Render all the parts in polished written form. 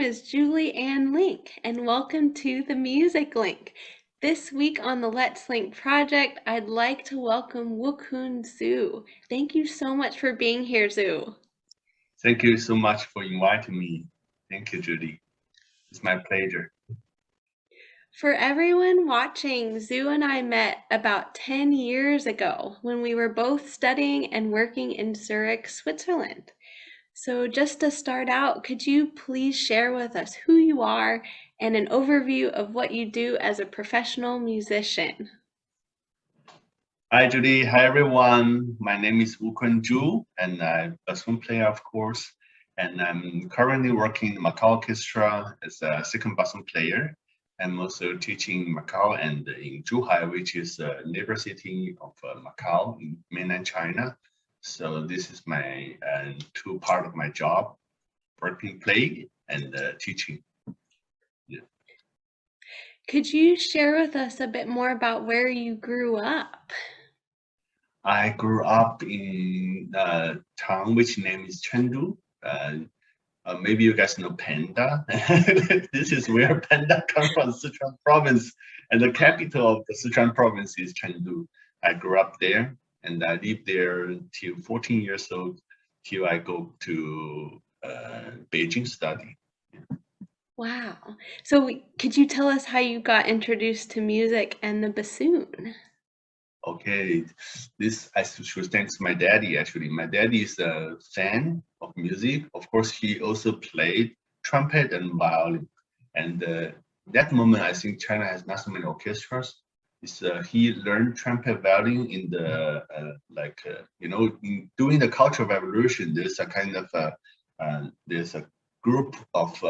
is Julie Ann Link, and welcome to the Music Link. This week on the Let's Link project, I'd like to welcome Wukun Zhu. Thank you so much for being here, Zhu. Thank you so much for inviting me. Thank you, Judy. It's my pleasure. For everyone watching, Zhu and I met about 10 years ago when we were both studying and working in Zurich, Switzerland. So just to start out, could you please share with us who you are and an overview of what you do as a professional musician? Hi, Judy. Hi, everyone. My name is Wukun Zhu, and I'm a bassoon player, of course. And I'm currently working in the Macau Orchestra as a second bassoon player. I'm also teaching in Macau and in Zhuhai, which is a neighbor city of Macau in mainland China. So this is my two part of my job, working, playing, and teaching. Yeah. Could you share with us a bit more about where you grew up? I grew up in a town which name is Chengdu. Maybe you guys know Panda. This is where Panda comes from, Sichuan province, and the capital of the Sichuan province is Chengdu. I grew up there, and I lived there till 14 years old, till I go to Beijing study. Wow. So could you tell us how you got introduced to music and the bassoon? Okay, this I should thank my daddy. Actually, my daddy is a fan of music. Of course, he also played trumpet and violin. And that moment, I think China has not so many orchestras. He learned trumpet, violin in the during the Cultural Revolution. There's a kind of there's a group of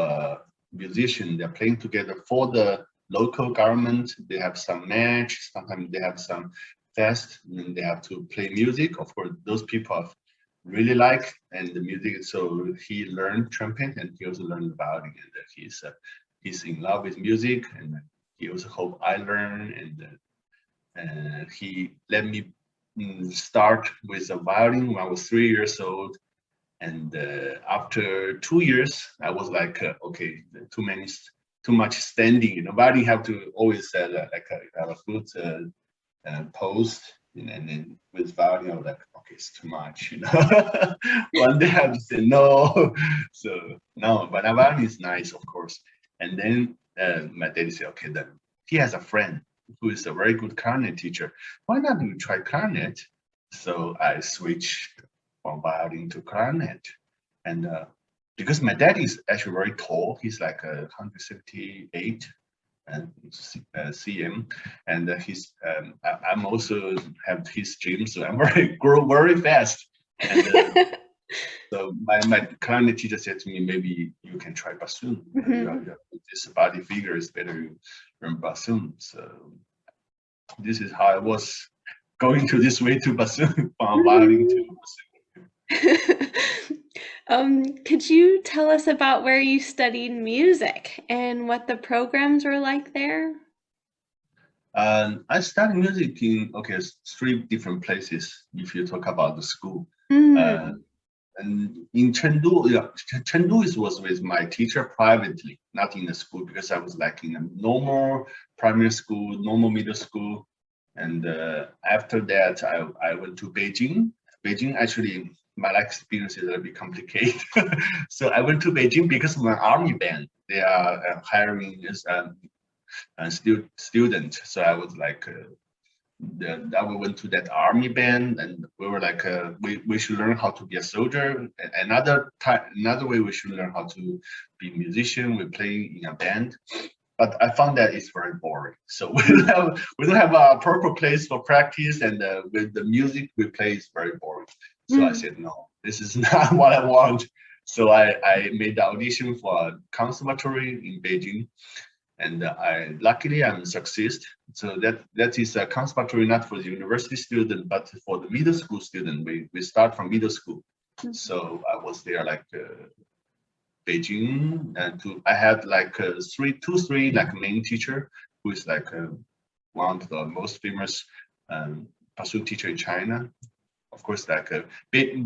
musicians. They're playing together for the local government. They have some match. Sometimes they have some fest, and they have to play music. Of course, those people really like and the music. So he learned trumpet and he also learned violin, and he's in love with music, and he also hope I learn. And he let me start with the violin when I was 3 years old. And after 2 years, I was like, okay, too much standing. You know, violin have to always have a good post, and then with violin, I was like, okay, it's too much, you know. One day I have to say no. So no, but the violin is nice, of course. And then my daddy said, okay, then he has a friend who is a very good clarinet teacher. Why not you try clarinet? So I switched from violin to clarinet, and because my dad is actually very tall, he's like 178 cm, and I'm also have his gym, so I'm grow very fast. And so my clarinet teacher said to me, maybe you can try bassoon. This body figure is better you learn bassoon. So this is how I was going to this way to bassoon, from violin to bassoon. Could you tell us about where you studied music and what the programs were like there? I studied music in three different places. If you talk about the school, and in Chengdu, Chengdu was with my teacher privately, not in the school, because I was like in a normal primary school, normal middle school, and after that I went to Beijing. Beijing actually. My life experience is a little bit complicated. So I went to Beijing because of my army band. They are hiring as a student. So I was like, we went to that army band, and we were like, we should learn how to be a soldier. Another way we should learn how to be a musician. We play in a band. But I found that it's very boring. So we don't have a proper place for practice, and with the music we play is very boring. So I said, no, this is not what I want. So I made the audition for a conservatory in Beijing, and luckily I'm successful. So that is a conservatory not for the university student, but for the middle school student. We start from middle school. So I was there like Beijing, and I had like three like main teacher who is like one of the most famous bassoon teacher in China. Of course, like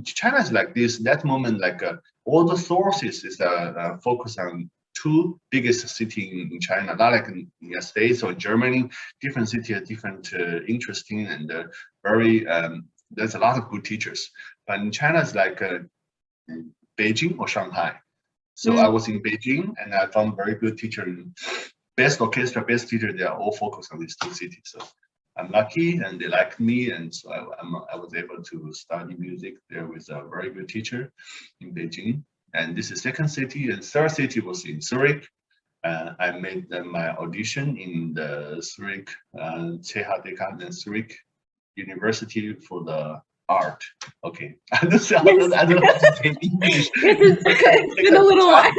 China is like this. That moment, like all the sources is focused on two biggest cities in China, not like in the States or Germany. Different city, different interesting and very. There's a lot of good teachers, but in China it's like Beijing or Shanghai. So I was in Beijing and I found very good teacher. Best orchestra, best teacher. They are all focused on these two cities. So I'm lucky, and they liked me, and so I was able to study music there with a very good teacher in Beijing. And this is second city, and third city was in Zurich. I made my audition in the Zurich CHDK and Zurich University for the art. Okay, I don't know how to say in English. It's been a little while.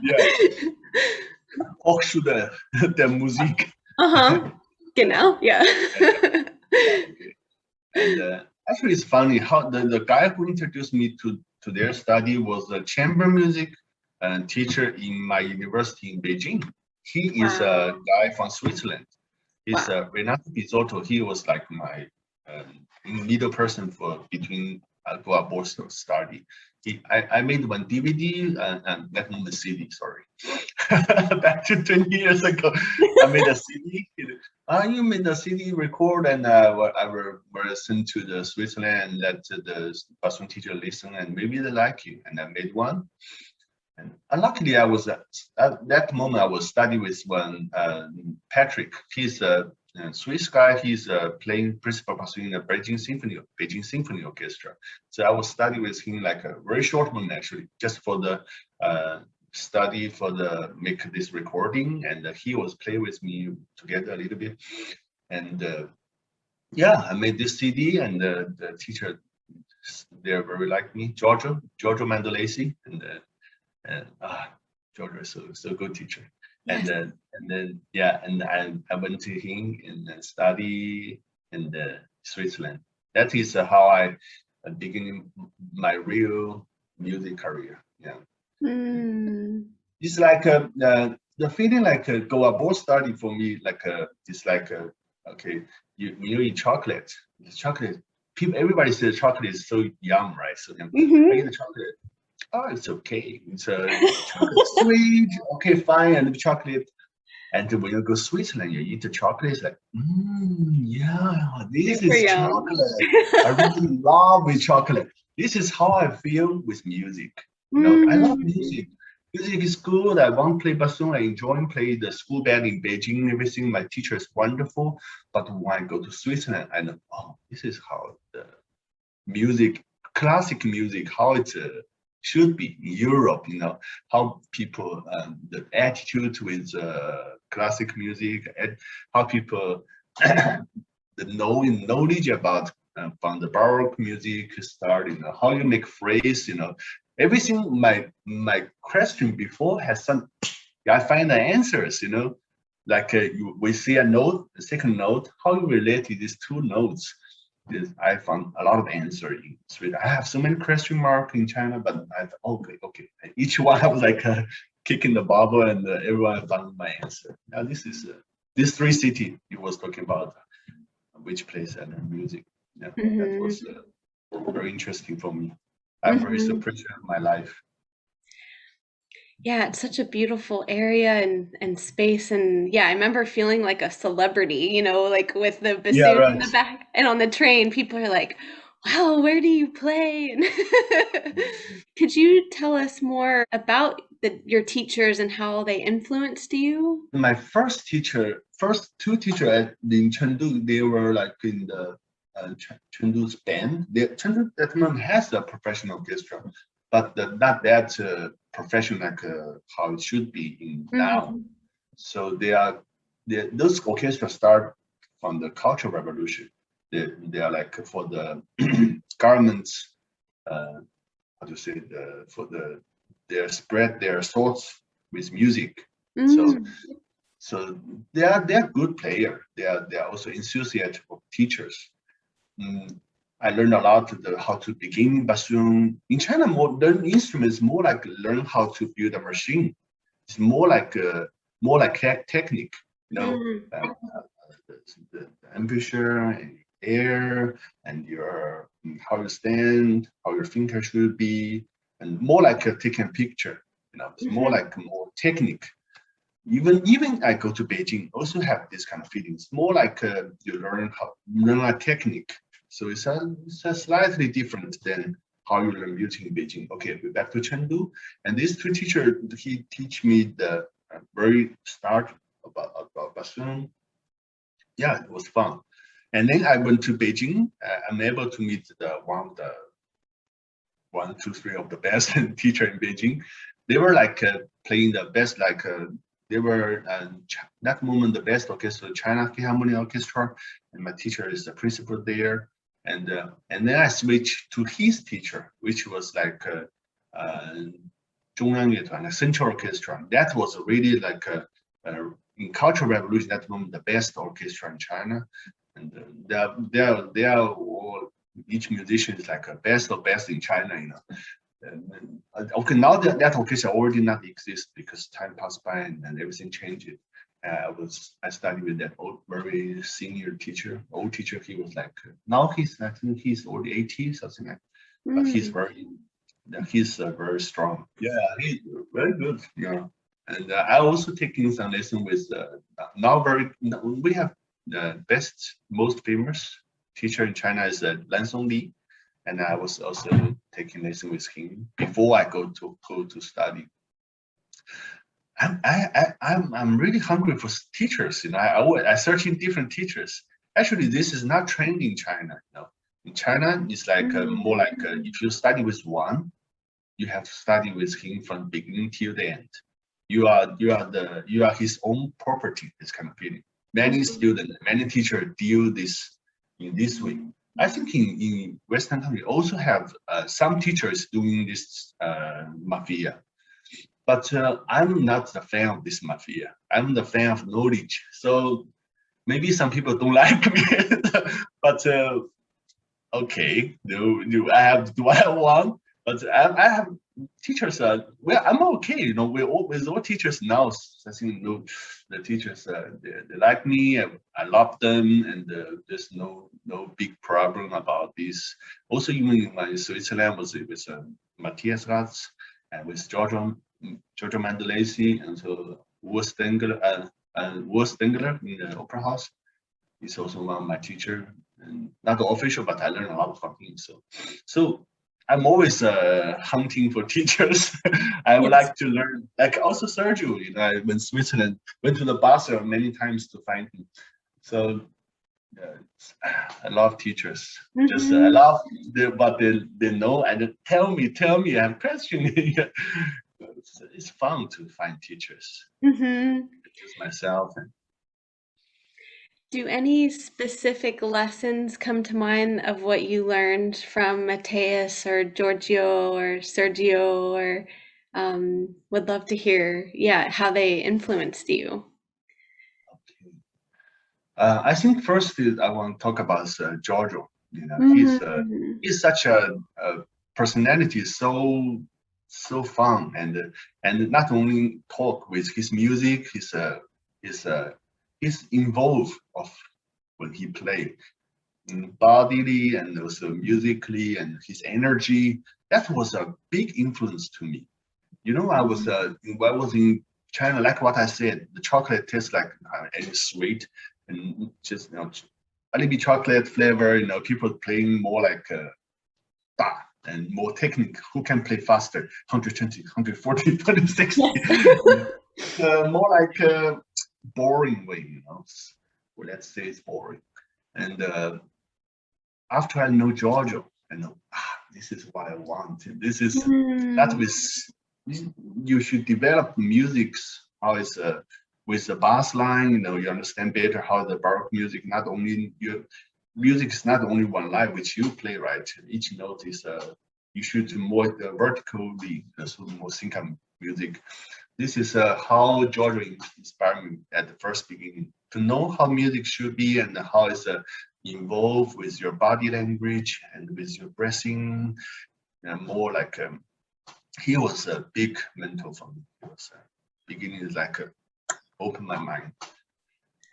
Yeah. Hochschule der Musik. Genau, yeah. Okay. And actually, it's funny how the guy who introduced me to their study was a chamber music teacher in my university in Beijing. He is a guy from Switzerland. He's Renato Pizzotto. He was like my middle person for between go abroad study. I made one DVD and that moment CD. Sorry, back to 20 years ago. I made a CD. You made a CD record, and I will send to the Switzerland and let the bassoon teacher listen, and maybe they like you. And I made one. And luckily, I was at that moment I was studying with one Patrick. He's a Swiss guy. He's playing principal bassoon in the Beijing Symphony Orchestra. So I was studying with him like a very short moment actually, just for the study for the make this recording, and he was playing with me together a little bit. And yeah, I made this CD, and the teacher they're very like me, Giorgio Mandolesi, and Giorgio is so good teacher. Yes. And then yeah, and I went to him and study in Switzerland. That is how I beginning my real music career. Yeah. It's like the feeling like go abroad study for me, like it's like okay, you eat chocolate. The chocolate, people, everybody says chocolate is so yum, right? So I eat the chocolate. Oh, it's okay. It's chocolate sweet. Okay, fine. And the chocolate. And when you go Switzerland, you eat the chocolate. It's like, yeah, this is chocolate. I really love with chocolate. This is how I feel with music. You know, I love music. Music is good. I want to play bassoon. I enjoy playing the school band in Beijing. Everything. My teacher is wonderful. But when I go to Switzerland, I know, oh, this is how the music, classic music, how it should be in Europe. You know, how people, the attitude with classic music, and how people, the knowledge about from the Baroque music start. You know, how you make phrase. You know. Everything my question before has some, I find the answers, you know, like we see a note, a second note, how you relate to these two notes. I found a lot of answer in Sweden. I have so many question marks in China, but I thought, okay. Each one I was like kicking the bubble, and everyone found my answer. Now this is this three city you was talking about, which place and music. Yeah, that was very interesting for me. I'm very appreciative of my life. Yeah, it's such a beautiful area and space. And yeah, I remember feeling like a celebrity, you know, like with the bassoon in the back, and on the train, people are like, wow, where do you play? Could you tell us more about your teachers and how they influenced you? My first two teachers in Chengdu, they were like in the Chengdu's band. Chengdu at the moment has a professional orchestra, but not that professional like how it should be in now. So those orchestras start from the Cultural Revolution. They are like for the governments, how to say, they spread their thoughts with music. So they are good player. They are also enthusiastic teachers. I learned a lot how to begin bassoon. In China, learn instruments more like learn how to build a machine. It's more like technique, you know, the temperature and air and your how you stand, how your finger should be, and more like taking a picture. It's more like more technique. Even I go to Beijing, also have this kind of feeling. It's more like you learn a technique. So it's a slightly different than how you learn music in Beijing. Okay, we're back to Chengdu, and this two teacher, he teach me the very start about bassoon. Yeah, it was fun. And then I went to Beijing. I'm able to meet one, two, three of the best teacher in Beijing. They were like playing the best, like they were that moment the best orchestra, China Philharmonic Orchestra, and my teacher is the principal there. And then I switched to his teacher, which was like Zhongyang Yuan, a Central Orchestra. That was really like in Cultural Revolution that moment the best orchestra in China, and they are all, each musician is like a best of best in China, okay, now that orchestra already not exist because time passed by and everything changed. I studied with that very senior teacher, old teacher. He was like now I think he's already 80 something like, but he's very strong. Yeah, he's very good. Yeah, and I also taking some lesson with we have the best most famous teacher in China is Lan Songli, and I was also taking lesson with him before I go to study. I'm really hungry for teachers. I searching different teachers. Actually, this is not trend in China. In China, it's like more like if you study with one, you have to study with him from beginning till the end. You are his own property. This kind of feeling. Many students, many teachers deal this in this way. I think in Western country also have some teachers doing this mafia. But I'm not the fan of this mafia. I'm the fan of knowledge. So maybe some people don't like me, but okay, do I have one? But I have teachers. Well, I'm okay. With all teachers now. I think the teachers they like me. I love them, and there's no big problem about this. Also, even in Switzerland was with Matthias Ratz and with Giorgio Mandolesi, and so Urs Stengler in the Opera House. He's also one of my teacher, and not official, but I learned a lot from him. So I'm always hunting for teachers. I would like to learn, like also Sergio. I went to Switzerland, went to the Basel many times to find him. So I love teachers. Just I love but they know and tell me. I have questions. It's fun to find teachers. Just myself. Do any specific lessons come to mind of what you learned from Matthias or Giorgio or Sergio, or would love to hear, how they influenced you? Okay. I think first I want to talk about Giorgio. He's such a personality, so fun, and not only talk with his music, he's involved of when he play bodily and also musically, and his energy. That was a big influence to me. I was in China, like what I said, the chocolate tastes like any sweet, and just a little bit chocolate flavor. People playing more like da and more technique. Who can play faster? 120, 140, 160. More like boring way. Well, let's say it's boring. And after I know Giorgio, I know this is what I want. This is that was. You should develop musics how it's with the bass line. You understand better how the baroque music. Not only your music is not only one line which you play, right? Each note is you should more vertically, so more syncopal music. This is how Giorgio inspired me at the first beginning to know how music should be and how it's involved with your body language and with your breathing, and more like. He was a big mentor for me. He was beginning like open my mind.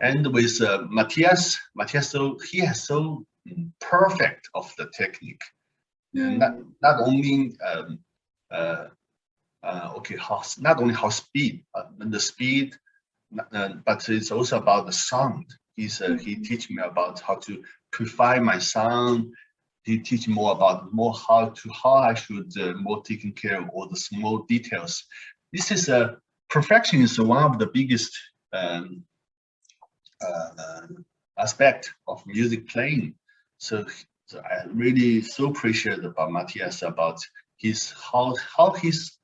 And with Matthias, so he has so perfect of the technique. Not only okay, not only how speed, the speed, but it's also about the sound. He teach me about how to purify my sound. He teach more about how I should more taking care of all the small details. This is perfection is one of the biggest aspect of music playing. So I really so appreciate about Matthias about his how his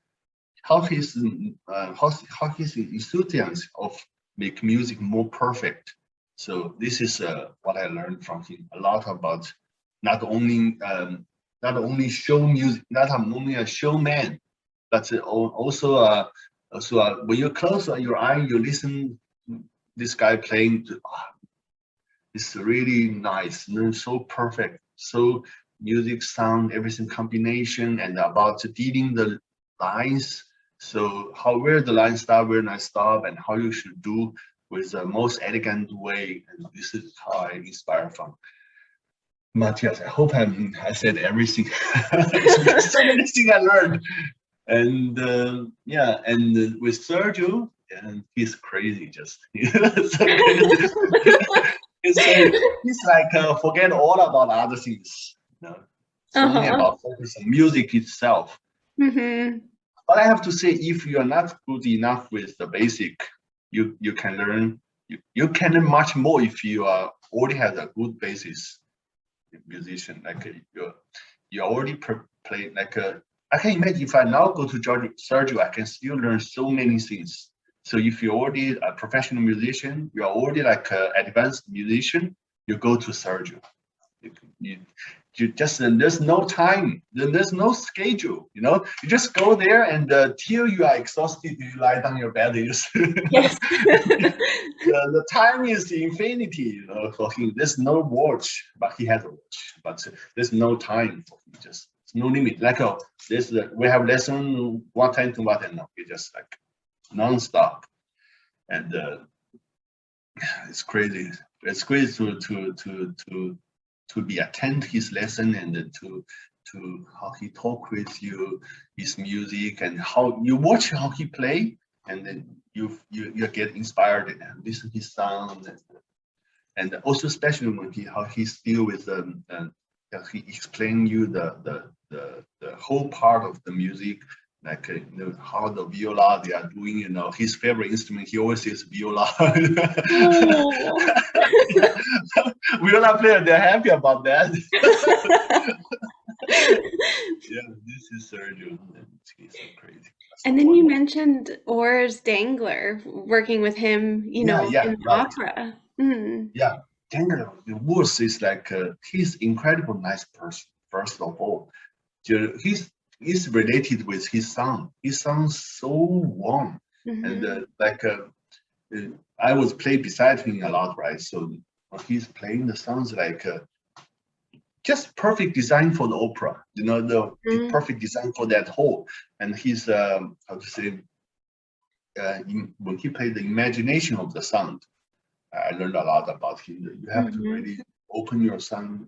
enthusiasm of make music more perfect. So this is what I learned from him a lot about not only show music, not only a showman, but also when you close your eye, you listen this guy playing. It's really nice, so perfect, so music, sound, everything combination, and about dealing the lines. So where the line start, where I stop, and how you should do with the most elegant way. And this is how I inspire from Matthias. I hope I said everything. So many things I learned. And yeah, and with Sergio, and he's crazy, just he's like forget all about other things. It's only about focus on music itself. But I have to say, if you are not good enough with the basic, you can learn. You can learn much more if you already have a good basis musician. Like you already play like I can imagine if I now go to Sergio, I can still learn so many things. So if you're already a professional musician, you're already like an advanced musician, you go to Sergio. You just there's no time, there's no schedule. You just go there and till you are exhausted, you lie down your bed. Yes. the time is infinity. For him, there's no watch, but he has a watch. But there's no time for him. Just no limit. Like we have lesson 1 time to 1 now. We just like non-stop, and it's crazy. It's crazy to be attend his lesson and to how he talk with you, his music, and how you watch how he play, and then you get inspired and listen his sound, and also especially when how he still with he explain you the whole part of the music, like how the viola they are doing. His favorite instrument, he always says viola. Viola player, they're happy about that. Yeah, this is Sergio. He's so crazy. And then you mentioned Urs Dangler, working with him, in the opera. Yeah, Dangler, Urs is like he's incredible nice person. First of all, he's related with his son. His sounds so warm, and I was playing beside him a lot, right? So he's playing the sounds like just perfect design for the opera. The perfect design for that hall. And he's how to say when he played the imagination of the sound, I learned a lot about him. You have to really open your sound.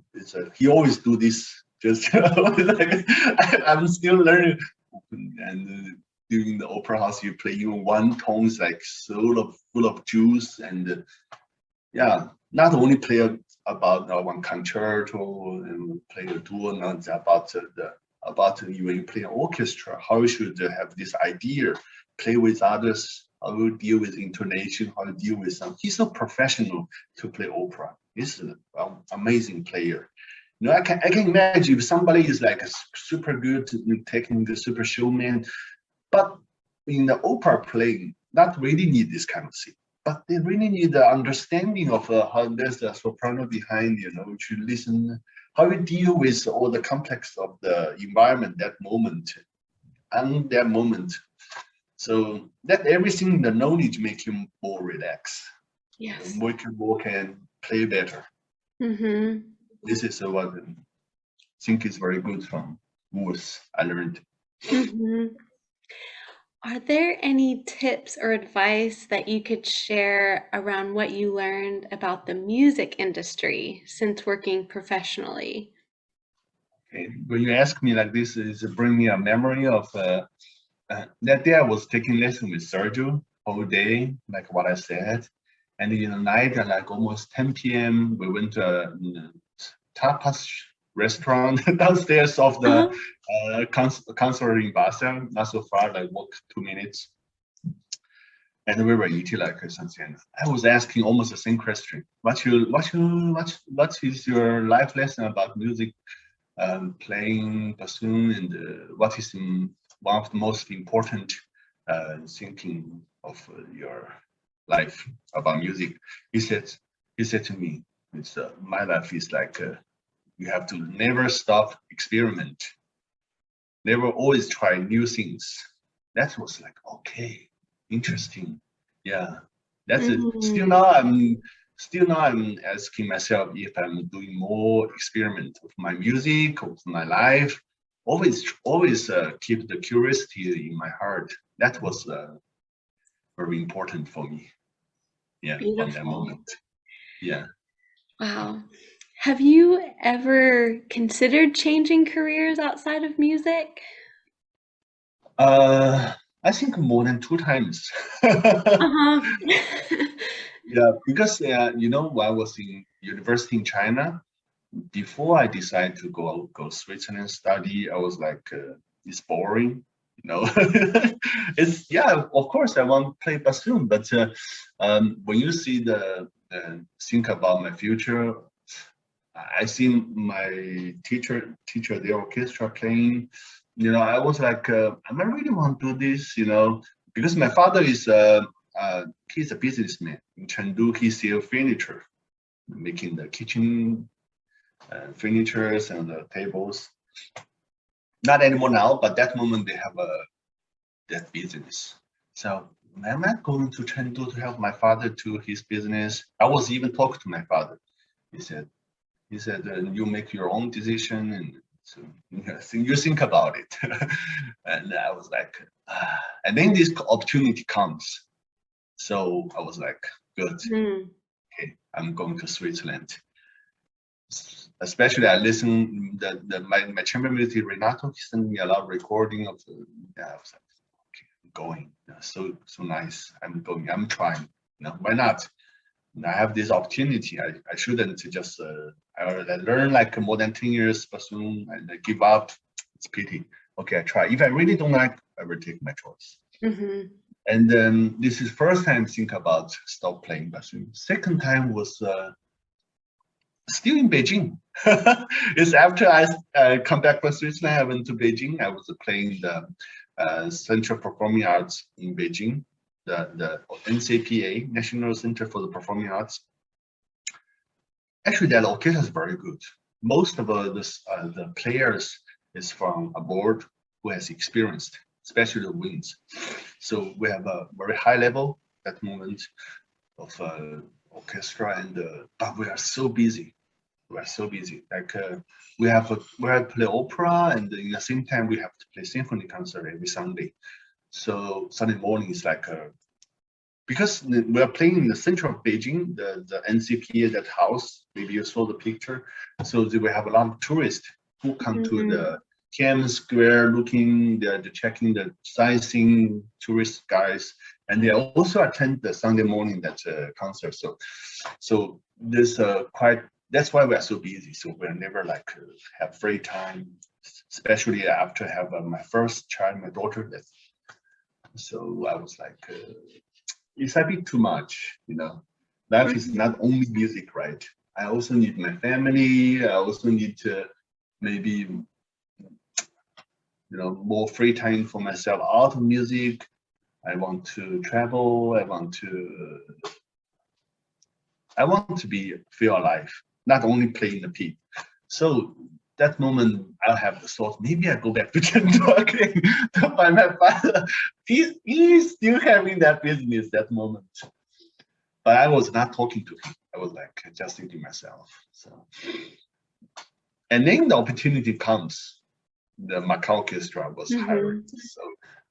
He always do this. Just like I'm still learning. And during the opera house, you play even one tones like full of juice, and yeah, not only play about one concerto and play a duo, not about when you play an orchestra, how you should have this idea, play with others, how you deal with intonation, how you deal with some. He's so professional to play opera. He's an amazing player. I can imagine if somebody is like a super good taking the super showman, but in the opera playing, not really need this kind of thing. But they really need the understanding of how there's a soprano behind, to listen, how you deal with all the complex of the environment, that moment, and that moment. So that everything, the knowledge make you more relaxed. Yes. More can play better. This is what I think is very good from Urs I learned. Are there any tips or advice that you could share around what you learned about the music industry since working professionally? Okay. When you ask me like this, it bring me a memory of that day I was taking lesson with Sergio all day, like what I said. And in the night, at like almost 10 p.m., we went to a tapas restaurant downstairs of the concert in Basel, not so far, like walk 2 minutes. And we were eating like something. I was asking almost the same question. What is your life lesson about music, playing bassoon, and what is one of the most important thinking of your life about music? He said to me, "It's my life is like you have to never stop experiment, never always try new things." That was like, okay, interesting. Yeah, that's it. Still now I'm asking myself if I'm doing more experiment with my music, with my life. Always keep the curiosity in my heart. That was very important for me. Yeah, from that Beautiful. moment. Yeah. Wow. Have you ever considered changing careers outside of music? I think more than 2 times. Uh-huh. Yeah, because when I was in university in China, before I decided to go Switzerland study, I was like, it's boring, you know. It's of course I want to play bassoon, but when you see think about my future, I see my teacher the orchestra playing. I was like, am I really want to do this? Because my father is he's a businessman in Chengdu. He sells furniture, making the kitchen furnitures and the tables. Not anymore now, but that moment they have that business. So am I going to Chengdu to help my father to his business? I was even talking to my father. He said, you make your own decision, and so you think about it. And I was like, and then this opportunity comes. So I was like, good. Okay, I'm going to Switzerland. Especially I listen my chamber music Renato, he sent me a lot of recording of I was like, okay, I'm going. So nice. I'm going. I'm trying. Why not? I have this opportunity. I shouldn't just I learn like more than 10 years bassoon and I give up. It's pity. Okay, I try. If I really don't like, I will take my choice. And this is first time I think about stop playing bassoon. Second time was still in Beijing. It's after I come back from Switzerland, I went to Beijing. I was playing the Central Performing Arts in Beijing, the NCPA, National Center for the Performing Arts. Actually, that orchestra is very good. Most of the players is from abroad who has experienced, especially the winds. So we have a very high level at the moment of orchestra, and but we are so busy. We are so busy. Like we have to play opera, and in the same time we have to play symphony concert every Sunday. So Sunday morning is like because we are playing in the center of Beijing, the NCPA, that house. Maybe you saw the picture. So we have a lot of tourists who come to the Tiananmen Square, looking, they're checking the sightseeing tourist guys, and they also attend the Sunday morning that concert. So there's quite. That's why we are so busy. So we're never like have free time, especially after I have my first child, my daughter. So I was like, it's a bit too much, Life is not only music, right? I also need my family. I also need to maybe, more free time for myself out of music. I want to travel. I want to feel alive, not only playing the pit. So that moment, I'll have the thought, maybe I go back to Chengdu again to find my father. He's still having that business that moment. But I was not talking to him. I was like just thinking myself. So, and then the opportunity comes. The Macau orchestra was hired, so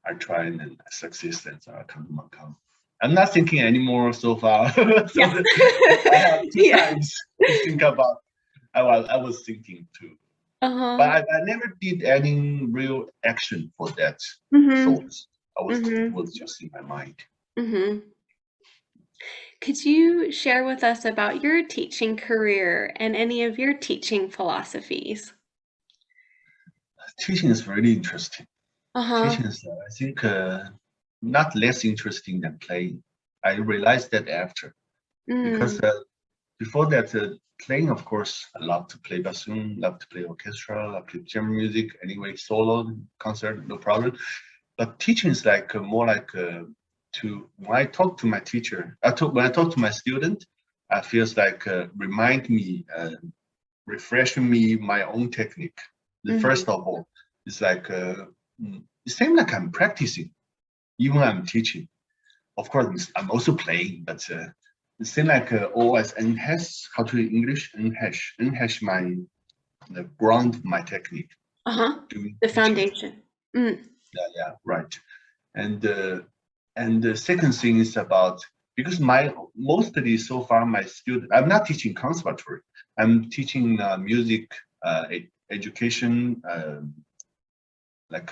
I tried and I succeeded, and so I come to Macau. I'm not thinking anymore so far. So I have 2 times to think about. I was thinking too. But Uh-huh. I never did any real action for that Mm-hmm. thoughts. It Mm-hmm. was just in my mind. Mm-hmm. Could you share with us about your teaching career and any of your teaching philosophies? Teaching is really interesting. Uh-huh. Teaching is, I think, not less interesting than playing. I realized that after, because Mm. before that, playing, of course, I love to play bassoon, love to play orchestra, love to play German music, anyway, solo, concert, no problem. But teaching is like more like when I talk to my teacher, when I talk to my student, I feels like remind me, refreshing me my own technique. The Mm-hmm. first of all, it's like it seems like I'm practicing, even I'm teaching. Of course, I'm also playing, but it seems like always enhance how to English enhance my the ground my technique Uh-huh. during The teaching. foundation. Mm. Yeah, right. And the second thing is about because my mostly so far my student I'm not teaching conservatory. I'm teaching music education like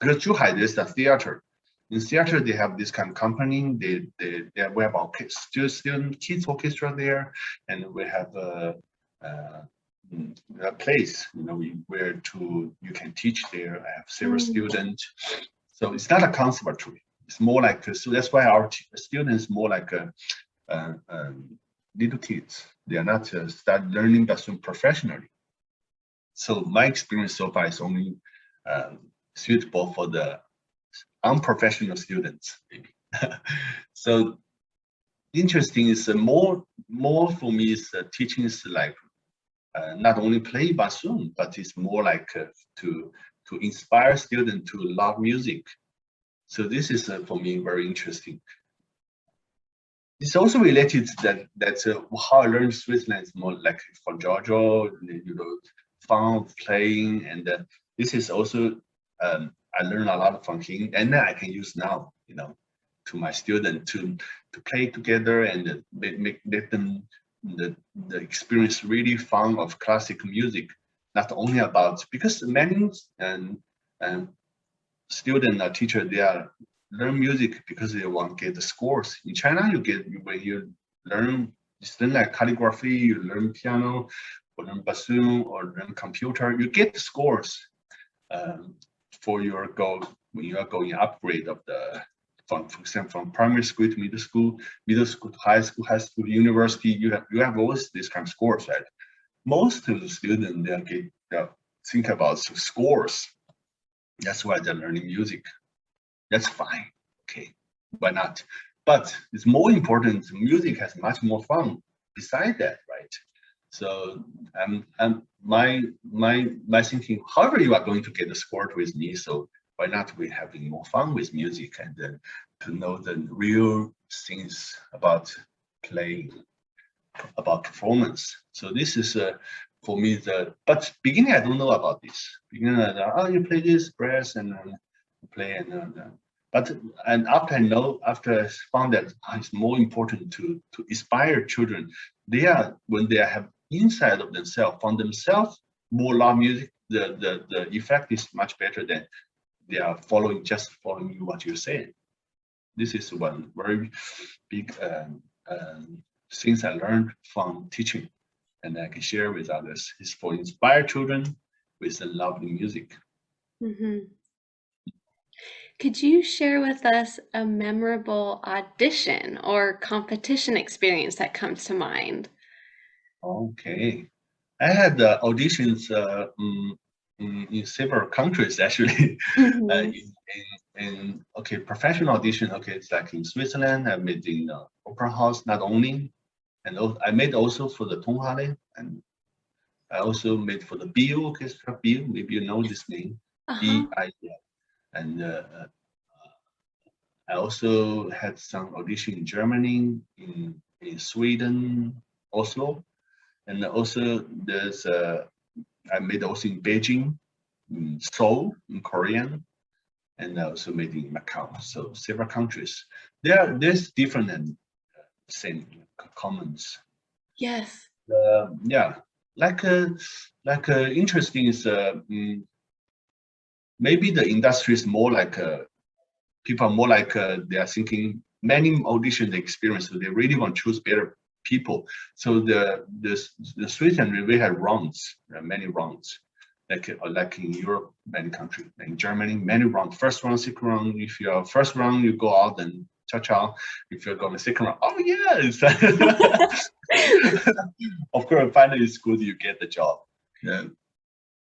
because Zhuhai there's a theater. In theater they have this kind of company. We have student kids orchestra there, and we have uh, a place where to you can teach there. I have several Mm. students. So it's not a conservatory. It's more like so that's why our students more like little kids. They are not start learning bassoon professionally. So my experience so far is only suitable for the unprofessional students, maybe. So interesting is more for me is teaching is like not only play bassoon, but it's more like to inspire students to love music. So this is for me very interesting. It's also related to that's how I learned Switzerland is more like for Giorgio, fun of playing, and this is also I learned a lot from him, and I can use now, to my student to play together and make them the experience really fun of classic music, not only about because many and student or teacher they are learn music because they want to get the scores. In China, you get when you learn like calligraphy, you learn piano, or learn bassoon, or learn computer, you get the scores um, for your goal when you are going upgrade of the from for example from primary school to middle school to high school, university. You have always this kind of scores, right? Most of the students they think about scores. That's why they're learning music. That's fine. Okay, why not? But it's more important. Music has much more fun beside that, right? So my thinking. However, you are going to get the score with me. So why not we having more fun with music and to know the real things about playing, about performance. So this is for me but beginning I don't know about this. Beginning you play this press and play but and after I found that it's more important to inspire children. They are when they have inside of themselves from themselves more love music. The effect is much better than they are just following you what you're saying. This is one very big things I learned from teaching and I can share with others is for inspire children with the lovely music. Mm-hmm. Could you share with us a memorable audition or competition experience that comes to mind? Okay. I had auditions in several countries actually. Mm-hmm. Okay, professional audition. Okay, it's like in Switzerland. I made in opera house not only, and I made also for the Tonghale, and I also made for the BU orchestra. BU, maybe you know this name, Uh-huh. BI, and I also had some audition in Germany, in Sweden, Oslo, and also I made also in Beijing, in Seoul, in Korean, and I also made in Macau. So several countries. There's different and same comments. Yes. Yeah. interesting is maybe the industry is more like people are more like they are thinking many audition experience, so they really want to choose better people. So the Switzerland we have rounds, many rounds, like in Europe, many countries, in Germany, many rounds. First round, second round. If you are first round, you go out and ciao ciao. If you're going to second round, oh yes. Of course, finally it's good you get the job.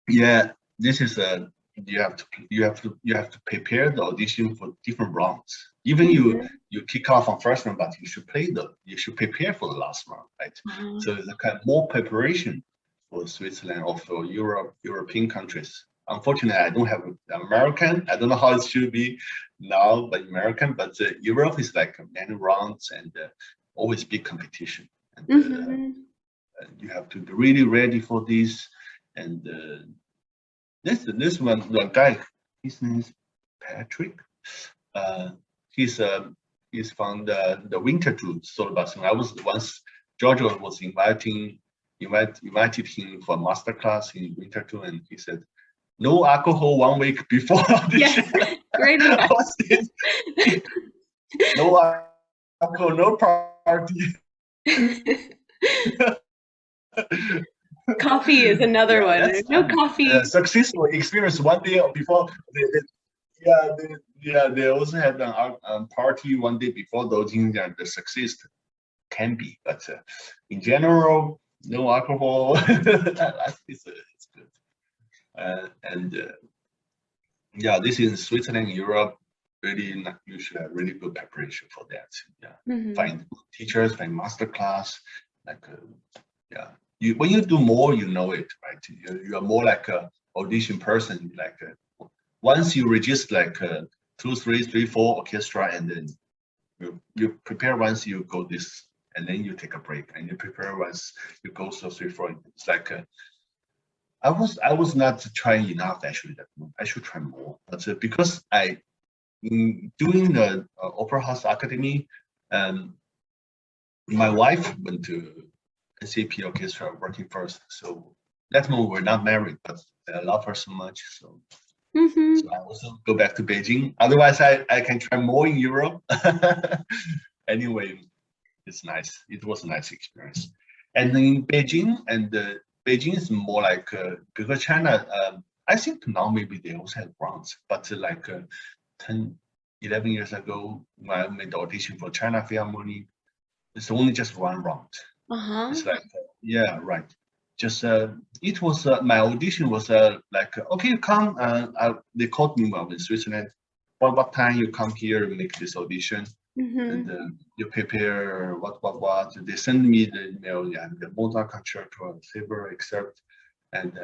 Yeah. This is you have to prepare the audition for different rounds. Even you kick off on first round, but you should prepare for the last round, right? So it's a kind of more preparation for Switzerland or for European countries. Unfortunately, I don't have American. I don't know how it should be now, but American. But Europe is like many rounds and always big competition. And you have to be really ready for this. And this one, the guy, his name is Patrick. He's from the Winter Zhu solo bassoon. I was once Giorgio was invited him for a master class in Winter Zhu, and he said, "No alcohol 1 week before audition." Yes, great advice. No alcohol, no party. Coffee is another one. No coffee. Successful experience 1 day before. They also had a party 1 day before the audition. The success can be, but in general, no alcohol. It's good. This is in Switzerland, Europe. Really, you should have really good preparation for that. Find teachers, find master class. When you do more, you know it, right? You are more like a audition person. Like once you register like 2, 3, 4 orchestra, and then you prepare once you go this, and then you take a break, and you prepare once you go 3, 4. It's like I was not trying enough actually. I should try more, but because doing the Opera House Academy, my wife went to SAP Orchestra working first. So that moment we're not married, but I love her so much. So, so I also go back to Beijing. Otherwise, I can try more in Europe. Anyway, it's nice. It was a nice experience. And in Beijing, Beijing is more like because China. I think now maybe they also have rounds, but like 10, 11 years ago, when I made the audition for China Philharmonic, it's only just 1 round. It's like, right. Just it was my audition was like, okay, you come. They called me while in Switzerland. What time you come here and make this audition? And you prepare what. They send me the email, the Mozart concerto, Saber excerpt, and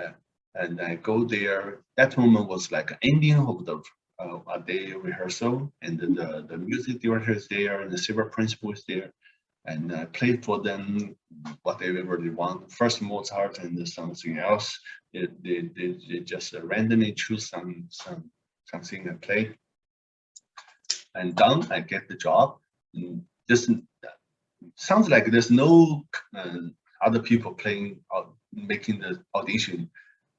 I go there. That moment was like ending of the a day rehearsal, and the music director is there, and the Saber principal is there. And play for them whatever they want. First Mozart and something else. They just randomly choose something and play. And done. I get the job. And just sounds like there's no other people playing or making the audition,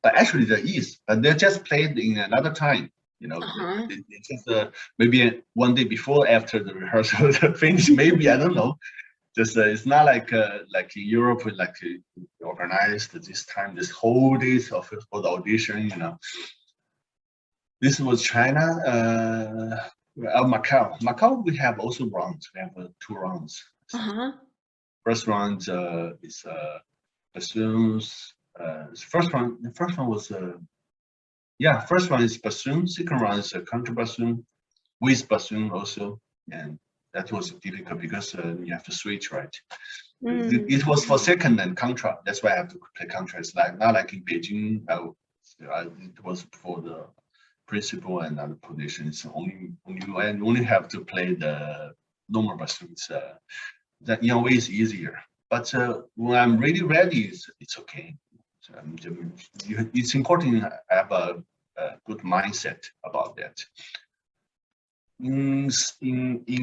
but actually there is. But they just played in another time. They just maybe 1 day before, after the rehearsal finish. Maybe I don't know. Just it's not like in Europe, like organized this time, this whole day for the audition. This was China, Macau. Macau, we have also rounds. We have 2 rounds. First round is bassoons. The first one was first one is bassoon. Second round is a contrabassoon with bassoon also, and that was difficult because you have to switch, right? It was for second and contra. That's why I have to play contra. It's like not like in Beijing. It was for the principal and other positions. Only have to play the normal bassoons. That in a way is easier. But when I'm really ready, it's okay. So, it's important to have a good mindset about that. In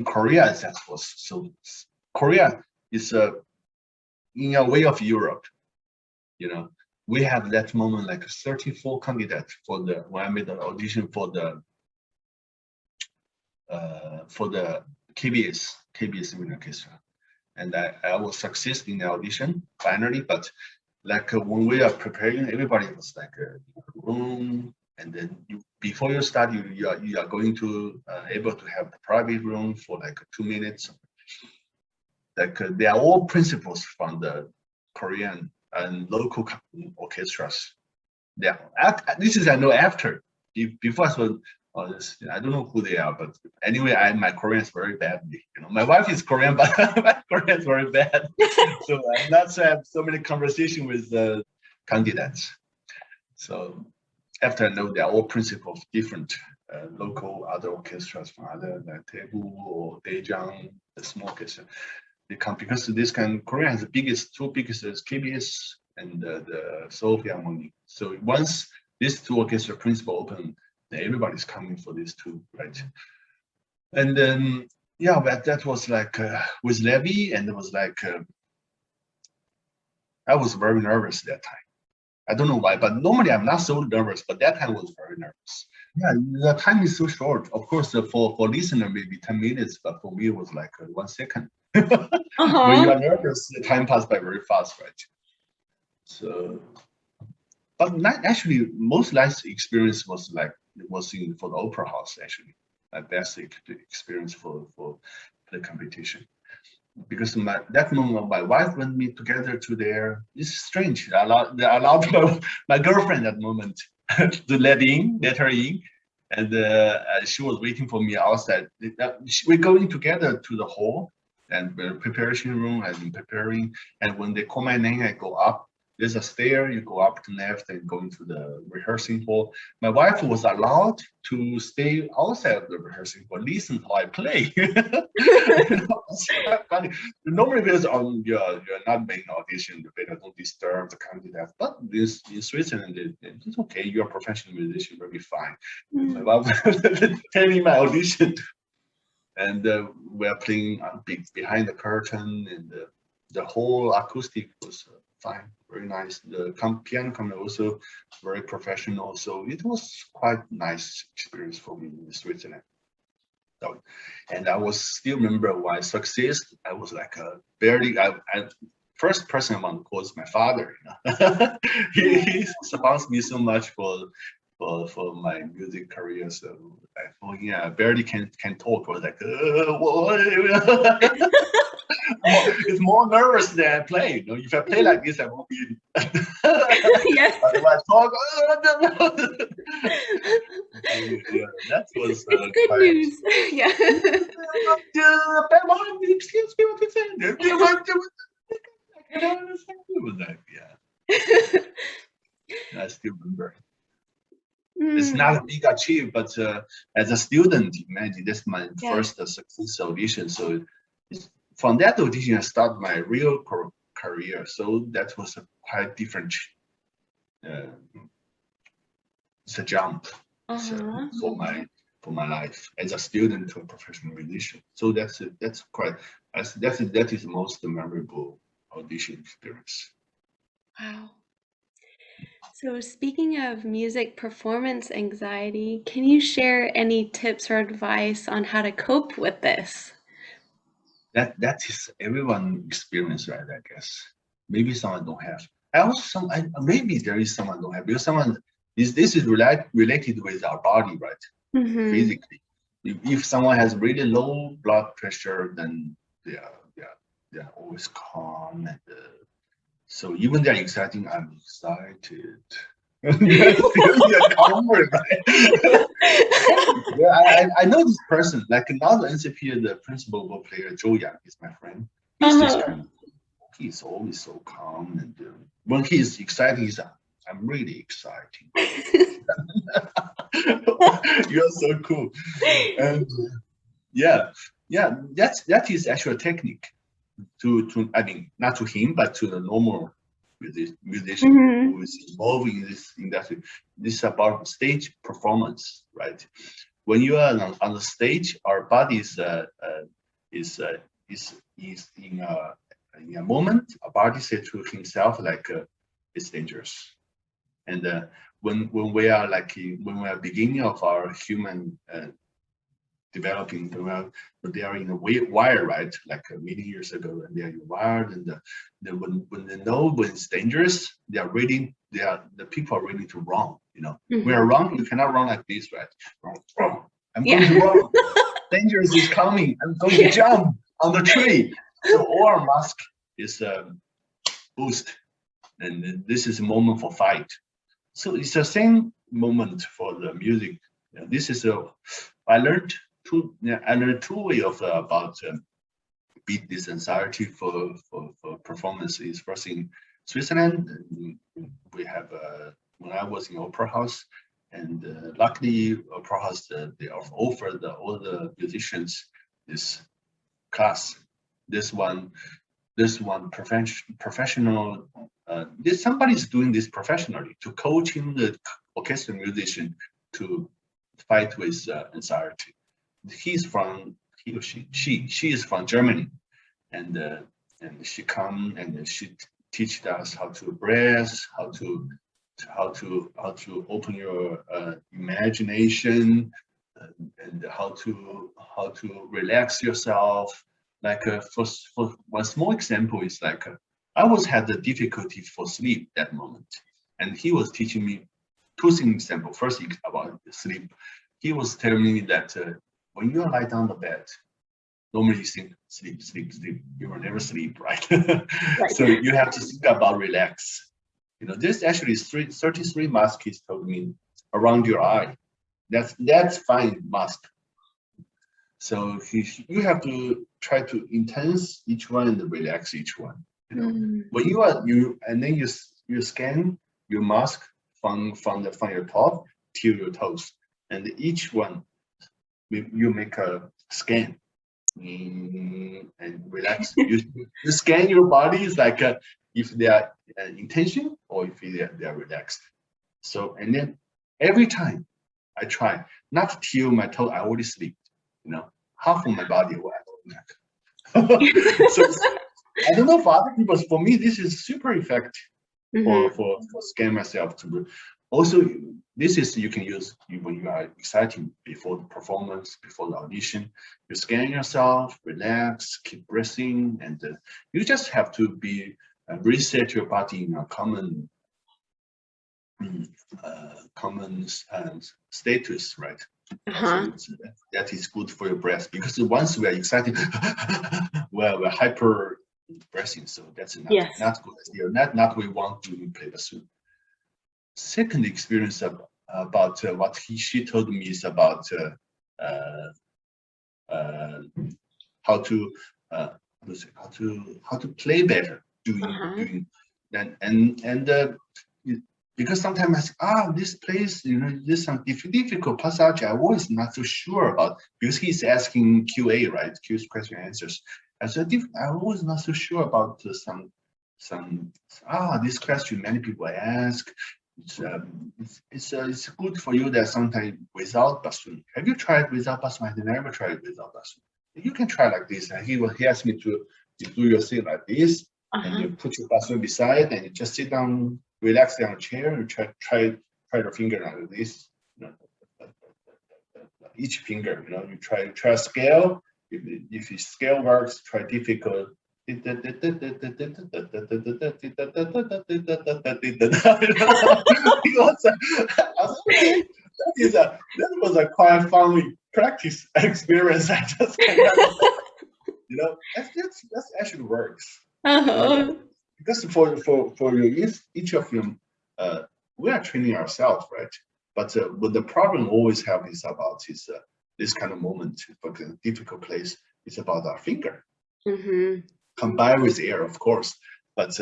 Korea, that was so. Korea is in a way of Europe. we have that moment like 34 candidates when I made the audition for the KBS Wind Orchestra, and I was successful in the audition finally. But like when we are preparing, everybody was like in a room, and then before you start, you are going to able to have the private room for like 2 minutes. Like they are all principals from the Korean and local orchestras. Yeah, this is I know after. Before I saw I don't know who they are, but anyway, my Korean is very badly. My wife is Korean, but my Korean is very bad. So I'm not to have so many conversations with the candidates. So after I know they're all principals of different local other orchestras from other like Daegu or Beijing, the small orchestra. They come because this Korea has the two biggest is KBS and the Seoul Philharmonic. So once these two orchestra principal open, everybody's coming for these two, right? And then but that was like with Levy, and it was like I was very nervous that time. I don't know why, but normally I'm not so nervous, but that time I was very nervous. Yeah, the time is so short. Of course, for listener maybe 10 minutes, but for me it was like 1 second. When you are nervous, the time passes by very fast, right? So, but actually, most nice experience was for the opera house. Actually, my best experience for the competition, because that moment my wife went me together to there. It's strange. I allowed my girlfriend at that moment to let her in, and she was waiting for me outside. We're going together to the hall and preparation room. I've been preparing, and when they call my name, I go up. There's a stair, you go up to left and go into the rehearsing hall. My wife was allowed to stay outside of the rehearsing hall, listen how I play. It's funny. Normally, because you're not making audition, you better don't disturb the candidate. But this in Switzerland, it's okay. You're a professional musician, will be fine. My wife telling my audition, and we're playing behind the curtain, and the whole acoustic was fine, very nice. The piano company also very professional, so it was quite nice experience for me in Switzerland. So, and I was still remember when I success, I was like barely. I first person I want to call is my father. He supports me so much for my music career. So I barely can talk. I was like, what? It's more nervous than I play. If I play like this, I won't be. Yes. But if I talk, that was it's good quite... news. Yeah. Excuse me, what you said? I don't understand. It was like, I still remember. It's not a big achievement, but as a student, imagine that's my first success audition. So from that audition, I started my real career. So that was a quite different. It's a jump for my life as a student to a professional musician. So that is the most memorable audition experience. Wow. So speaking of music performance anxiety, can you share any tips or advice on how to cope with this? That is everyone experience, right? I guess maybe someone don't have. Maybe there is someone don't have, because someone this is related with our body, right? Physically. If someone has really low blood pressure, then they're always calm, and so even they're exciting, I'm excited. You're calmer, right? I know this person. Like now, the NCP, the principal player Zhou Yang is my friend. He's this kind of. He's always so calm, and when he's excited, I'm really exciting. You're so cool, and that is actually a technique to I mean, not to him, but to the normal musician who is involved in this industry. This is about stage performance, right? When you are on the stage, our body is in a moment. Our body says to himself like, it's dangerous. And when we are when we are beginning of our human developing, they are in a wire, right? Like many years ago, and they are wired, and when they know when it's dangerous, the people are ready to run. Mm-hmm. We are wrong. You cannot run like this, right? Wrong. I'm Yeah. going to run. Dangerous is coming. I'm going to jump on the tree. So our mask is boost, and this is a moment for fight. So it's the same moment for the music. This is I learned two way of about beat this anxiety for performance. Is first in Switzerland. We have when I was in opera house, and luckily opera house they offer all the musicians this class. This one professional. Somebody's doing this professionally to coaching the orchestra musician to fight with anxiety. He or she is from Germany, and she come and she teach us how to breathe, how to open your imagination, and how to relax yourself. Like for one small example is like I was had the difficulty for sleep that moment, and he was teaching me two things. Example, first about sleep. He was telling me that when you lie down the bed, normally you think sleep. You will never sleep, right? Right. So you have to think about relax. This actually is 33 masks he's told me around your eye. That's fine mask. So you have to try to intense each one and relax each one. When and then you scan your mask from your top to your toes, and each one you make a scan and relax. You scan your body is like if they are in tension or if they are relaxed. So and then every time I try not till my toe I already sleep. Half of my body will so I don't know for other people. For me, this is super effective for scan myself to. Also, this is you can use when you are excited before the performance, before the audition. You scan yourself, relax, keep breathing, and you just have to reset your body in a common status, right? So that is good for your breath, because once we are excited, we're hyper breathing, so that's not good idea. Not we want to play bassoon. Second experience about what she told me is about how to play better doing and because sometimes I say, this place, there's some difficult passage I was not so sure about, because he's asking QA, right? Q's question answers. And so I was not so sure about this question many people ask. It's good for you that sometimes without bassoon. Have you tried without bassoon? I never tried without bassoon. You can try like this. And he asked me to do your thing like this, and you put your bassoon beside, and you just sit down, relax on a chair, and try your finger like this. Each finger, you try a scale. If your scale works, try difficult. That was a quite funny practice experience. I just cannot, that actually works. Because for each of them, we are training ourselves, right? But what the problem always have is about this kind of moment, for the difficult place, is about our finger. Combined with air, of course. But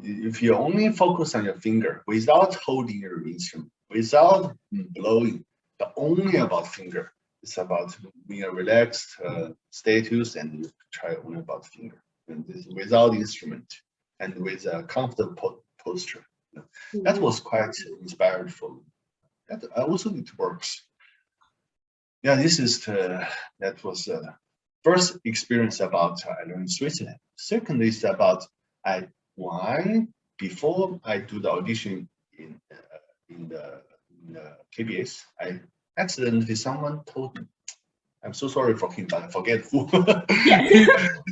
if you only focus on your finger without holding your instrument, without blowing, but only about finger, it's about being a relaxed status, and you try only about finger, and without instrument and with a comfortable posture. That was quite inspired for me. That also it works. Yeah, that was first experience about I learned Switzerland. Second is about why before I do the audition in the KBS, I accidentally someone told me, I'm so sorry for him, but I forget who. Yeah. He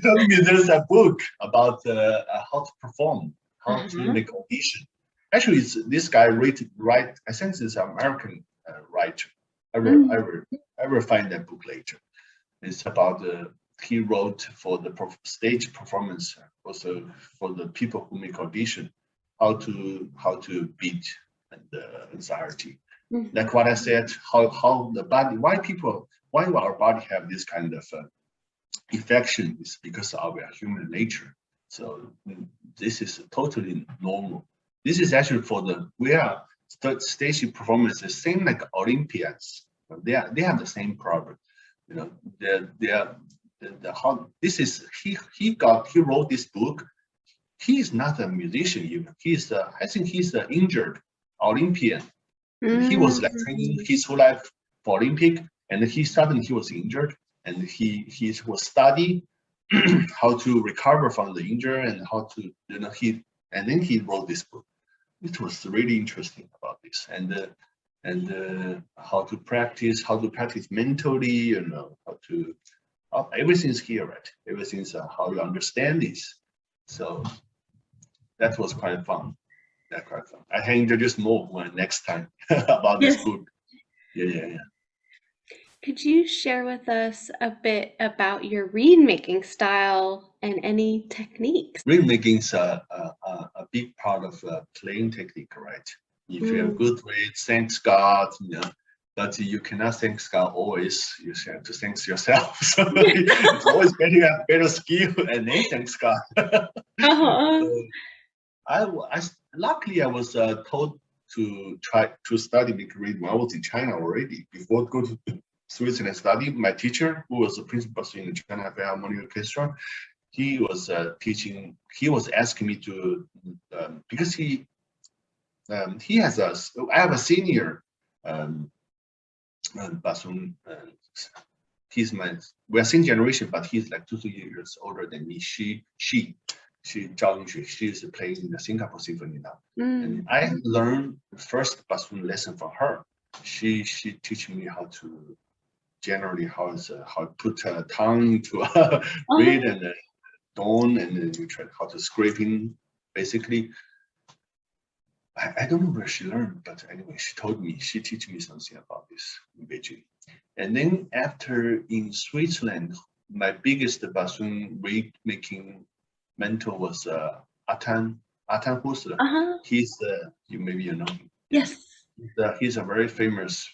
told me there's a book about how to perform, how to make audition. Actually, it's this guy write. I think it's an American writer. I will find that book later. It's about he wrote for the stage performance, also for the people who make audition, how to beat the anxiety. Like what I said, how the body, why our body have this kind of affection is because of our human nature. So this is totally normal. This is actually for we are stage performance the same like Olympians. They have the same problem. You know, how this is he wrote this book. He is not a musician even. I think he's an injured Olympian. He was like training his whole life for Olympic, and suddenly he was injured, and he was study how to recover from the injury and how to and then he wrote this book. It was really interesting about this and how to practice mentally, everything's here, right? Everything's how you understand this. So that was quite fun. I can introduce more next time about this book. Yeah. Could you share with us a bit about your reed making style and any techniques? Reed making is a big part of playing technique, right? If you have good reed, thanks God, but you cannot thank God always. You have to thank yourself. So it's always better to have better skill and then thanks God. Luckily, I was told to try to study reed when I was in China already. Before go to Switzerland study, my teacher, who was the principal in the China Philharmonic Orchestra, he was teaching. He was asking me to because he has I have a senior bassoon. We're same generation, but he's like 2 years older than me. She Zhao Yunxue, she is playing in the Singapore Symphony now. And I learned first bassoon lesson from her. She teach me how to put a tongue into a reed and a tone, and then you try how to scraping basically. I don't know where she learned, but anyway, she teach me something about this in Beijing. And then after in Switzerland, my biggest bassoon reed making mentor was Atan Husler. He's maybe you know him. Yes. He's a very famous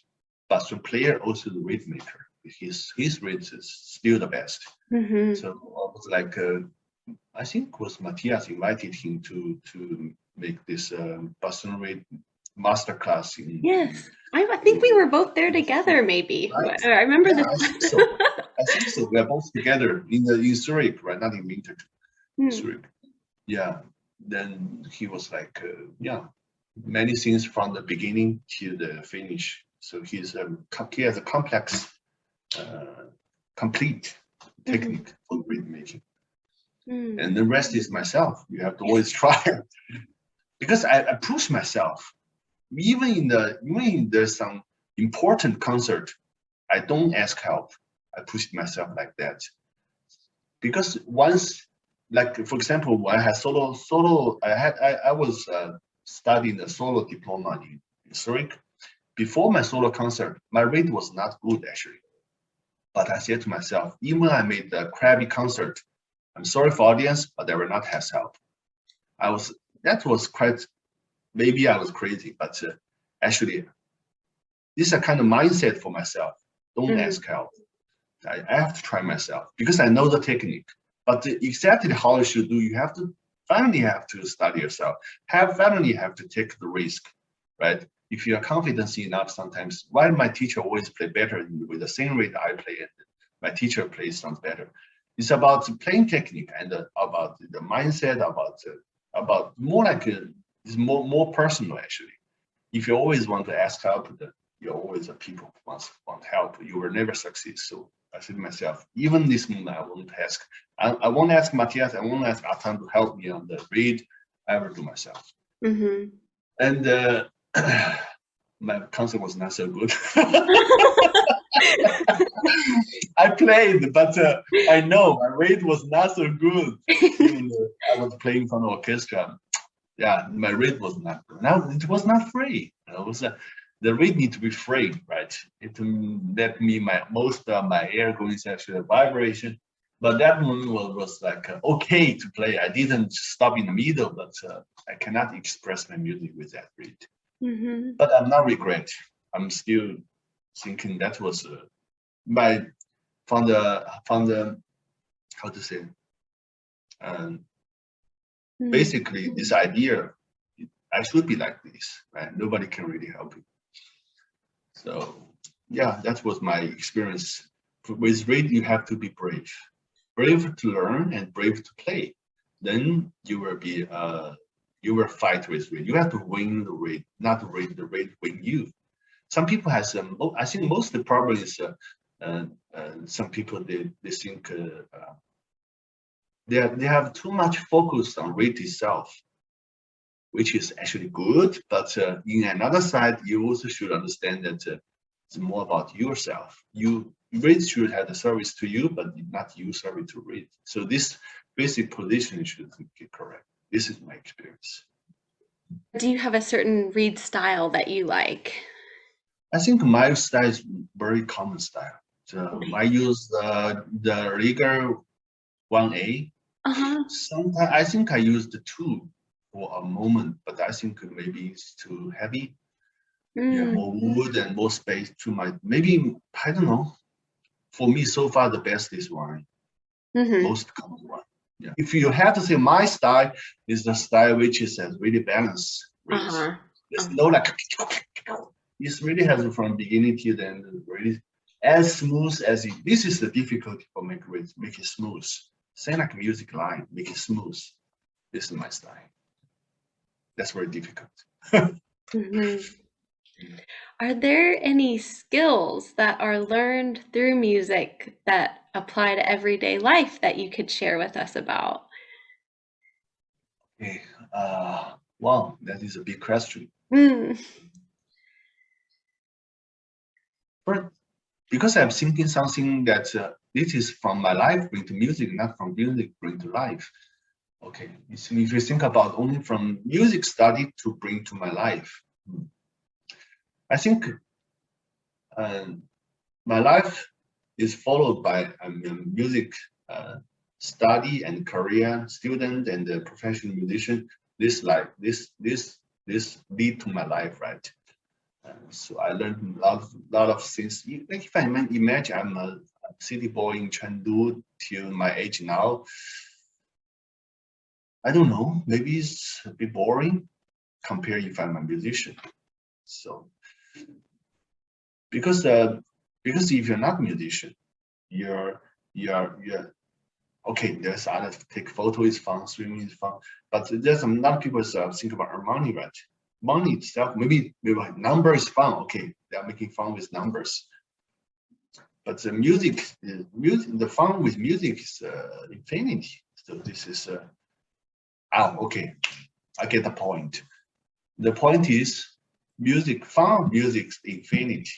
bassoon player, also the reed maker. His reeds is still the best. So I was like, I think was Matthias invited him to make this bassoon reed master class. Yes, I think we were both there together. Maybe right. I remember this. I think so. We are both together in Zurich, right? Not in Winter. Zurich. Yeah. Then he was like, many things from the beginning to the finish. So he has a complex, complete technique for reed making. And the rest is myself. You have to always try because I push myself. Even in there's some important concert, I don't ask help. I push myself like that because once, like for example, when I had solo, I was studying the solo diploma in Zurich. Before my solo concert, my reed was not good actually, but I said to myself, even I made the crappy concert, I'm sorry for audience, but I will not have help. That was quite. Maybe I was crazy, but actually, this is a kind of mindset for myself. Don't ask help. I have to try myself because I know the technique. But exactly how you should do, you have to study yourself. Finally have to take the risk, right? If you are confident enough, sometimes why my teacher always play better with the same rate I play, and my teacher plays sounds better. It's about playing technique and about the mindset, about more like it's more personal actually. If you always want to ask help, you're always a people want help. You will never succeed. So I said to myself, even this moment I won't ask. I won't ask Matthias. I won't ask Atan to help me on the reed. ever do myself. Mm-hmm. And my concert was not so good. I played, but I know my rate was not so good. Even though I was playing for an orchestra, yeah, my rate was not good. Now it was not free. It was the rate need to be free, right? It let me most of my air going actually a vibration. But that one was like okay to play. I didn't stop in the middle, but I cannot express my music with that rate. Mm-hmm. But I'm not regret. I'm still thinking that was my from the how to say basically this idea. I should be like this, right? Nobody can really help you. So yeah, that was my experience. With read, you have to be brave, brave to learn and brave to play. Then you will be you will fight with read. You have to win the raid, not read the raid win you. Some people has some. I think most of the problem is some people they think they have too much focus on rate itself, which is actually good. But in another side, you also should understand that it's more about yourself. You rate should have the service to you, but not you service to rate. So this basic position should be correct. This is my experience. Do you have a certain read style that you like? I think my style is very common style. So Okay. I use the Rigger 1A. Uh-huh. Sometimes I think I used the 2 for a moment, but I think maybe it's too heavy. Yeah, more wood and more space to my maybe I don't know. For me, so far the best is one, most common one. Yeah. If you have to say my style is the style which is really balanced reads. There's no like it really has from beginning to the end really as smooth as it. This is the difficulty for make it smooth. Say like music line, make it smooth. This is my style. That's very difficult. Are there any skills that are learned through music that apply to everyday life that you could share with us about? Okay. Wow, that is a big question. But because I'm thinking something that this is from my life bring to music, not from music bring to life. Okay, so if you think about only from music study to bring to my life, I think my life is followed by music study and career student and professional musician. This lead to my life, right? So I learned a lot of things. If I imagine I'm a city boy in Chengdu till my age now, I don't know, maybe it's a bit boring compared if I'm a musician. So because if you're not a musician, you're okay. There's other take photo is fun, swimming is fun, but there's a lot of people think about money, right? Money itself, maybe number is fun. Okay, they're making fun with numbers, but the music, the fun with music is infinity. So this is okay. I get the point. The point is music, fun music is infinity.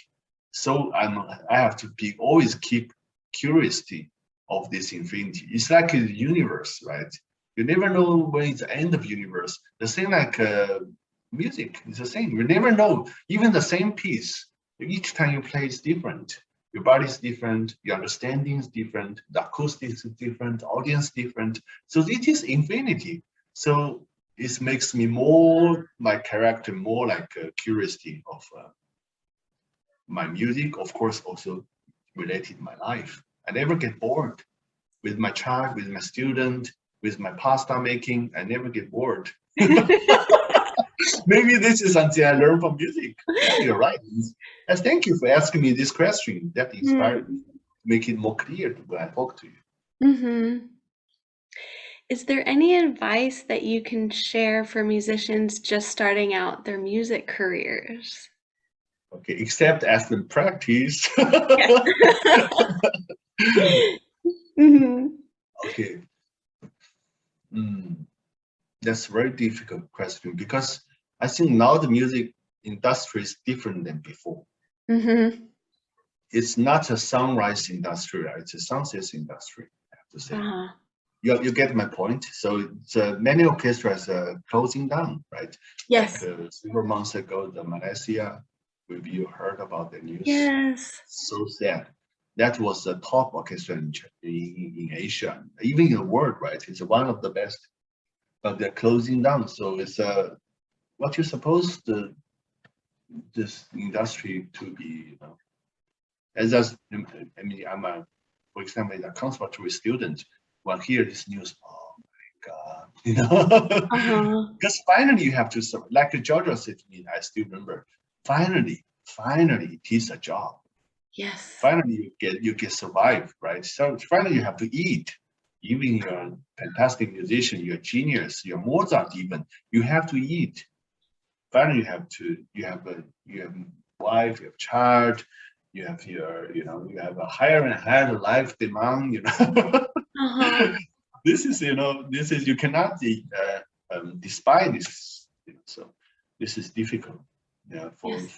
So I have to always keep curiosity of this infinity. It's like a universe, right? You never know when it's the end of universe. The same like music, it's the same. You never know. Even the same piece, each time you play is different. Your body is different, your understanding is different, the acoustics is different, audience different. So it is infinity. So it makes me more, my character, more like a curiosity of my music, of course, also related to my life. I never get bored with my child, with my student, with my pasta making. I never get bored. Maybe this is something I learned from music. Yeah, you're right. And thank you for asking me this question. That inspired me to make it more clear when I talk to you. Is there any advice that you can share for musicians just starting out their music careers? Okay, except as the practice. Okay. That's a very difficult question because I think now the music industry is different than before. Mm-hmm. It's not a sunrise industry, right? It's a sunset industry, I have to say. Uh-huh. You get my point. So many orchestras are closing down, right? Yes. Like several months ago, the Malaysia, have you heard about the news? Yes. So sad. That was the top orchestra in Asia, even in the world, right? It's one of the best, but they're closing down. So it's what you suppose this industry to be, you know, as I mean, I'm for example, a conservatory student. When I hear this news, oh my God, you know, Uh-huh. because finally you have to, like Georgia said to me, I still remember, finally, it is a job. Yes. Finally, you get survive, right? So finally, you have to eat. Even you're a fantastic musician, you're a genius, you're Mozart. Even you have to eat. Finally, you have wife, you have child, you have you have a higher and higher life demand. You know, Uh-huh. this is you cannot despite this. You know, so this is difficult. Yeah, Yes.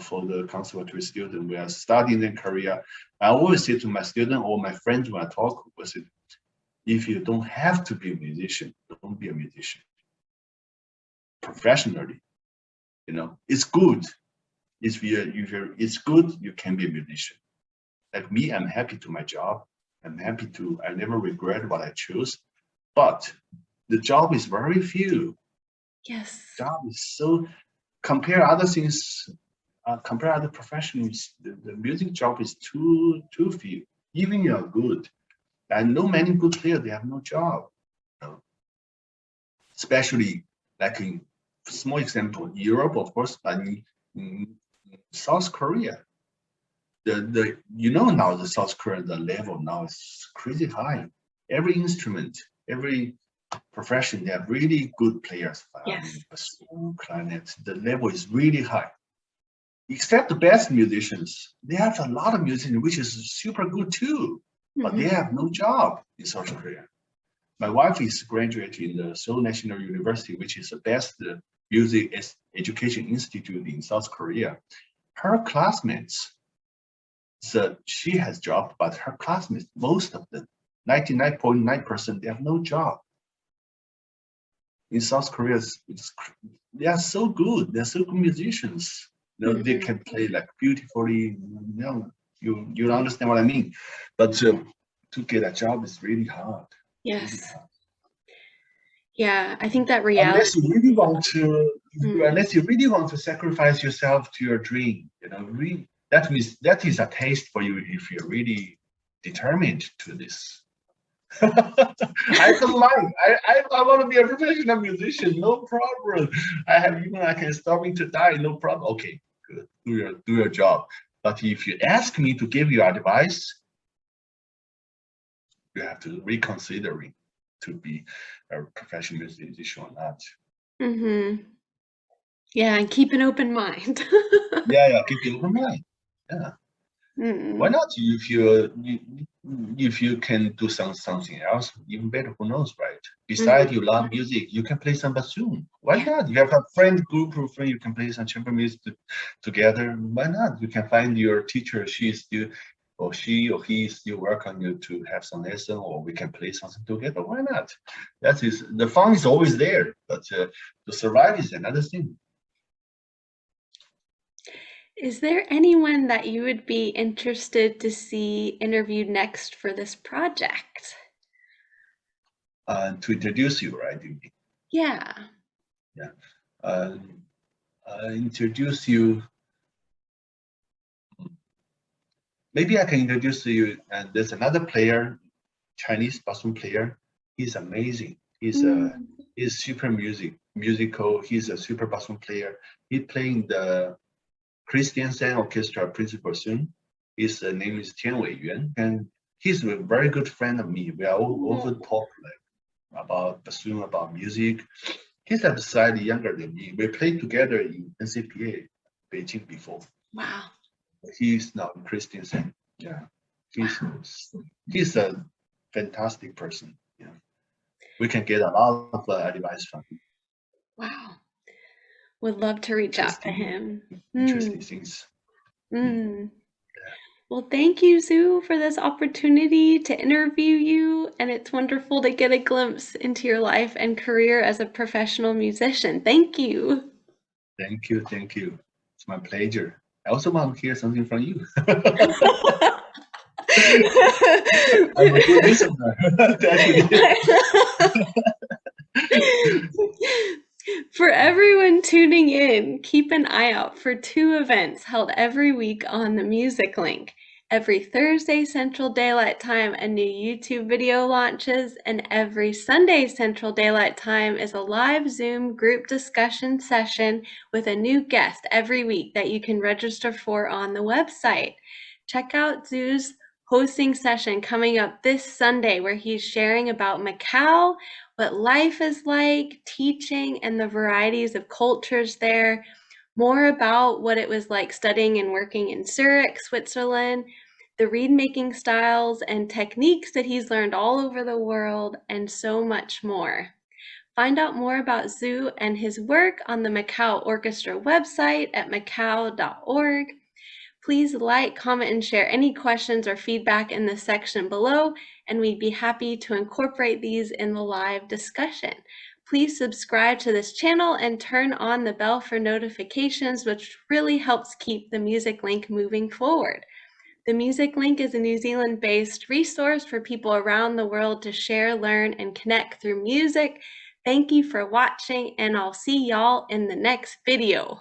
for the conservatory student we are studying in Korea. I always say to my student or my friends when I talk with it, if you don't have to be a musician, don't be a musician professionally. You know, it's good. It's good, you can be a musician. Like me, I'm happy to my job. I never regret what I choose. But the job is very few. Yes. Job is so compare other things, compare other professions, the music job is too few. Even you're good. I know many good players, they have no job. You know? Especially like in small example, Europe, of course, but in South Korea, now the South Korea, the level now is crazy high. Every instrument, every profession, they have really good players. Yes. Bassoon, clarinet, the level is really high. Except the best musicians, they have a lot of musicians which is super good too, but they Mm-hmm. have no job in South Korea. My wife is graduating in the Seoul National University, which is the best music education institute in South Korea. Her classmates, so she has job, but her classmates, most of them, 99.9%, they have no job. In South Korea, they are so good. They're so good musicians. You know, they Mm-hmm. can play like beautifully. You don't understand what I mean. But to get a job is really hard. Really Yes. hard. Yeah, I think that reality. Unless you really want to, Mm. unless you really want to sacrifice yourself to your dream, you know, really, that means that is a taste for you if you're really determined to this. I don't mind. I want to be a professional musician. No problem. I can starving to die. No problem. Okay, good. Do your job. But if you ask me to give you advice, you have to reconsider it to be a professional musician or not. Mm-hmm. Yeah, and keep an open mind. Yeah. Keep an open mind. Yeah. Why Mm. not? If you can do something else, even better. Who knows, right? Mm-hmm. Besides, you love music, you can play some bassoon. Why Yeah. not? You have a group of friends, you can play some chamber music together. Why not? You can find your teacher. She is still, or she or he still work on you to have some lesson, or we can play something together. Why not? That is the fun is always there, but to survive is another thing. Is there anyone that you would be interested to see interviewed next for this project? To introduce you, right? Yeah. Yeah. Introduce you. Maybe I can introduce you. And there's another player, Chinese bassoon player. He's amazing. Mm. He's super musical. He's a super bassoon player. He's playing the Christiansen Orchestra principal bassoon. His name is Tianwei Yuan, and he's a very good friend of me. We are all over talk like about bassoon, about music. He's a slightly younger than me. We played together in NCPA Beijing before. Wow. He's now in Christiansen. Yeah, he's a fantastic person. Yeah. we can get a lot of advice from him. Wow. Would love to reach out to him. Interesting things. Well, thank you, Zhu, for this opportunity to interview you, and it's wonderful to get a glimpse into your life and career as a professional musician. Thank you. Thank you. It's my pleasure. I also want to hear something from you. I'm a good listener. For everyone tuning in, keep an eye out for 2 events held every week on the Music Link. Every Thursday Central Daylight Time, a new YouTube video launches, and every Sunday Central Daylight Time is a live Zoom group discussion session with a new guest every week that you can register for on the website. Check out Zhu's hosting session coming up this Sunday, where he's sharing about Macau, what life is like, teaching, and the varieties of cultures there, more about what it was like studying and working in Zurich, Switzerland, the reed-making styles and techniques that he's learned all over the world, and so much more. Find out more about Zhu and his work on the Macau Orchestra website at macau.org. Please like, comment, and share any questions or feedback in the section below, and we'd be happy to incorporate these in the live discussion. Please subscribe to this channel and turn on the bell for notifications, which really helps keep the Music Link moving forward. The Music Link is a New Zealand-based resource for people around the world to share, learn, and connect through music. Thank you for watching, and I'll see y'all in the next video.